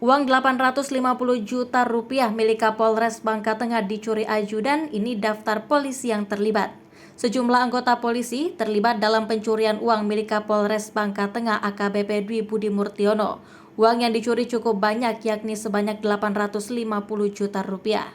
Uang 850 juta rupiah milik Kapolres Bangka Tengah dicuri ajudan, ini daftar polisi yang terlibat. Sejumlah anggota polisi terlibat dalam pencurian uang milik Kapolres Bangka Tengah AKBP Dwi Budi Murtiono. Uang yang dicuri cukup banyak, yakni sebanyak 850 juta rupiah.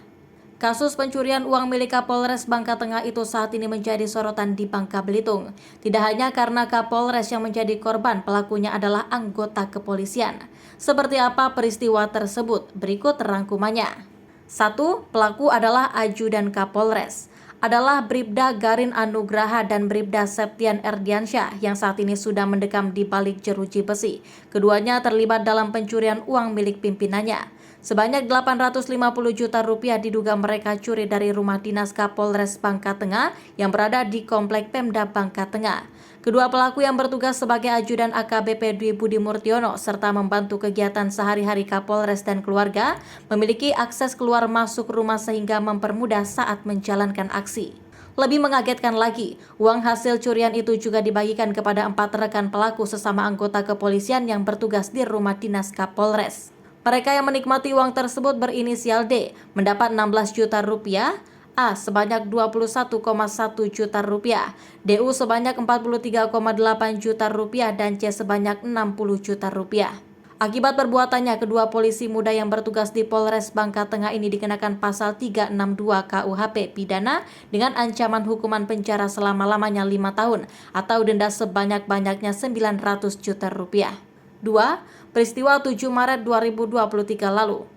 Kasus pencurian uang milik Kapolres Bangka Tengah itu saat ini menjadi sorotan di Bangka Belitung. Tidak hanya karena Kapolres yang menjadi korban, pelakunya adalah anggota kepolisian. Seperti apa peristiwa tersebut? Berikut rangkumannya. 1. Pelaku adalah ajudan Kapolres. Adalah Bribda Garin Anugraha dan Bribda Septian Erdiansyah yang saat ini sudah mendekam di balik jeruji besi. Keduanya terlibat dalam pencurian uang milik pimpinannya. Sebanyak 850 juta rupiah diduga mereka curi dari rumah dinas Kapolres Bangka Tengah yang berada di Komplek Pemda Bangka Tengah. Kedua pelaku yang bertugas sebagai ajudan AKBP Dwi Budi Murtiono serta membantu kegiatan sehari-hari Kapolres dan keluarga memiliki akses keluar masuk rumah sehingga mempermudah saat menjalankan aksi. Lebih mengagetkan lagi, uang hasil curian itu juga dibagikan kepada 4 rekan pelaku sesama anggota kepolisian yang bertugas di rumah dinas Kapolres. Mereka yang menikmati uang tersebut berinisial D, mendapat 16 juta rupiah, A sebanyak 21,1 juta rupiah, DU sebanyak 43,8 juta rupiah, dan C sebanyak 60 juta rupiah. Akibat perbuatannya, kedua polisi muda yang bertugas di Polres Bangka Tengah ini dikenakan pasal 362 KUHP pidana dengan ancaman hukuman penjara selama-lamanya 5 tahun atau denda sebanyak-banyaknya 900 juta rupiah. 2. Peristiwa 7 Maret 2023 lalu.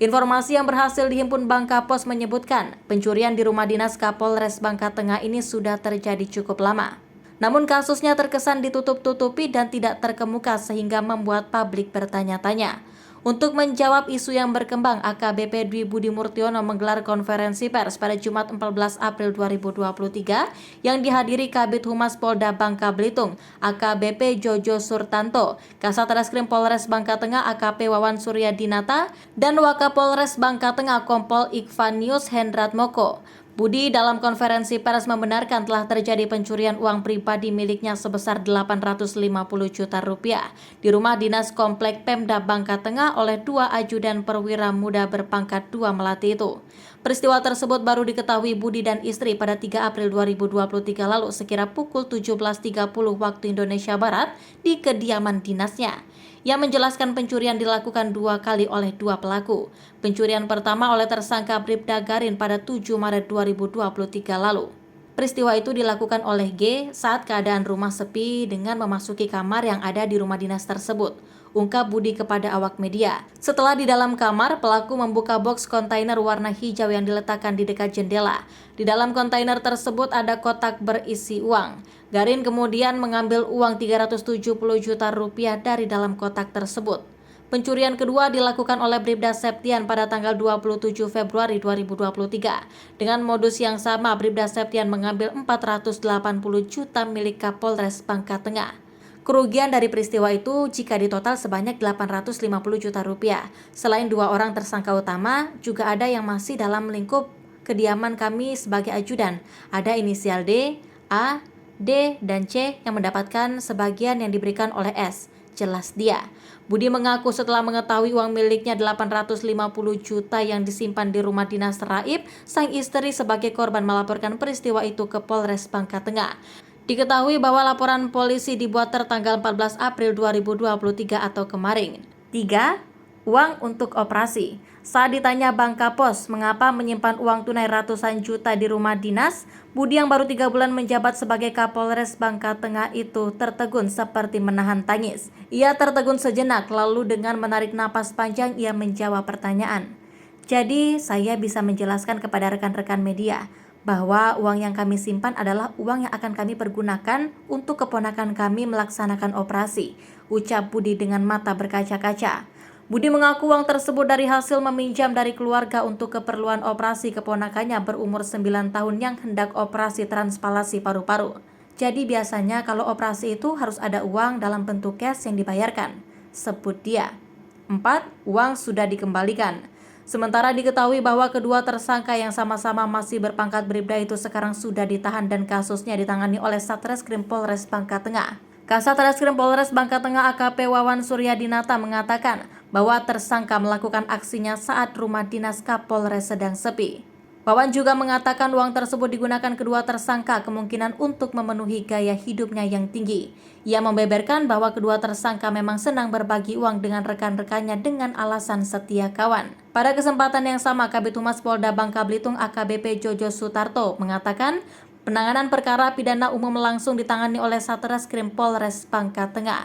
Informasi yang berhasil dihimpun Bangka Pos menyebutkan pencurian di rumah dinas Kapolres Bangka Tengah ini sudah terjadi cukup lama. Namun kasusnya terkesan ditutup-tutupi dan tidak terkemuka sehingga membuat publik bertanya-tanya. Untuk menjawab isu yang berkembang, AKBP Dwi Budi Murtiono menggelar konferensi pers pada Jumat 14 April 2023 yang dihadiri Kabid Humas Polda Bangka Belitung, AKBP Jojo Surtanto, Kasat Reskrim Polres Bangka Tengah AKP Wawan Suryadinata, dan Wakapolres Bangka Tengah Kompol Ikvanius Hendrat Moko. Budi dalam konferensi pers membenarkan telah terjadi pencurian uang pribadi miliknya sebesar 850 juta rupiah di rumah dinas Komplek Pemda Bangka Tengah oleh 2 ajudan perwira muda berpangkat 2 melati itu. Peristiwa tersebut baru diketahui Budi dan istri pada 3 April 2023 lalu sekira pukul 17.30 waktu Indonesia Barat di kediaman dinasnya. Yang menjelaskan pencurian dilakukan 2 kali oleh 2 pelaku. Pencurian pertama oleh tersangka Bribda Garin pada 7 Maret 2023 lalu. Peristiwa itu dilakukan oleh G saat keadaan rumah sepi dengan memasuki kamar yang ada di rumah dinas tersebut, ungkap Budi kepada awak media. Setelah di dalam kamar, pelaku membuka boks kontainer warna hijau yang diletakkan di dekat jendela. Di dalam kontainer tersebut ada kotak berisi uang. Garin kemudian mengambil uang 370 juta rupiah dari dalam kotak tersebut. Pencurian kedua dilakukan oleh Bribda Septian pada tanggal 27 Februari 2023. Dengan modus yang sama, Bribda Septian mengambil 480 juta milik Kapolres Bangka Tengah. Kerugian dari peristiwa itu jika ditotal sebanyak 850 juta rupiah. Selain 2 orang tersangka utama, juga ada yang masih dalam lingkup kediaman kami sebagai ajudan. Ada inisial D, A, D, dan C yang mendapatkan sebagian yang diberikan oleh S. Jelas dia. Budi mengaku setelah mengetahui uang miliknya 850 juta yang disimpan di rumah dinas Raib, sang istri sebagai korban melaporkan peristiwa itu ke Polres Bangka Tengah. Diketahui bahwa laporan polisi dibuat tertanggal 14 April 2023 atau kemarin. 3. Uang untuk operasi. Saat ditanya Bangka Pos mengapa menyimpan uang tunai ratusan juta di rumah dinas, Budi yang baru 3 bulan menjabat sebagai Kapolres Bangka Tengah itu tertegun seperti menahan tangis. Ia tertegun sejenak lalu dengan menarik napas panjang ia menjawab pertanyaan. Jadi saya bisa menjelaskan kepada rekan-rekan media bahwa uang yang kami simpan adalah uang yang akan kami pergunakan untuk keponakan kami melaksanakan operasi, ucap Budi dengan mata berkaca-kaca. Budi mengaku uang tersebut dari hasil meminjam dari keluarga untuk keperluan operasi keponakannya berumur 9 tahun yang hendak operasi transpalasi paru-paru. Jadi biasanya kalau operasi itu harus ada uang dalam bentuk cash yang dibayarkan, sebut dia. 4. Uang sudah dikembalikan. Sementara diketahui bahwa kedua tersangka yang sama-sama masih berpangkat Bribda itu sekarang sudah ditahan dan kasusnya ditangani oleh Satreskrim Polres Bangka Tengah. Kasat Reskrim Polres Bangka Tengah AKP Wawan Suryadinata mengatakan bahwa tersangka melakukan aksinya saat rumah dinas Kapolres sedang sepi. Wawan juga mengatakan uang tersebut digunakan kedua tersangka kemungkinan untuk memenuhi gaya hidupnya yang tinggi. Ia membeberkan bahwa kedua tersangka memang senang berbagi uang dengan rekan-rekannya dengan alasan setia kawan. Pada kesempatan yang sama, Kabid Humas Polda Bangka Belitung AKBP Jojo Sutarto mengatakan penanganan perkara pidana umum langsung ditangani oleh Satreskrim Polres Bangka Tengah.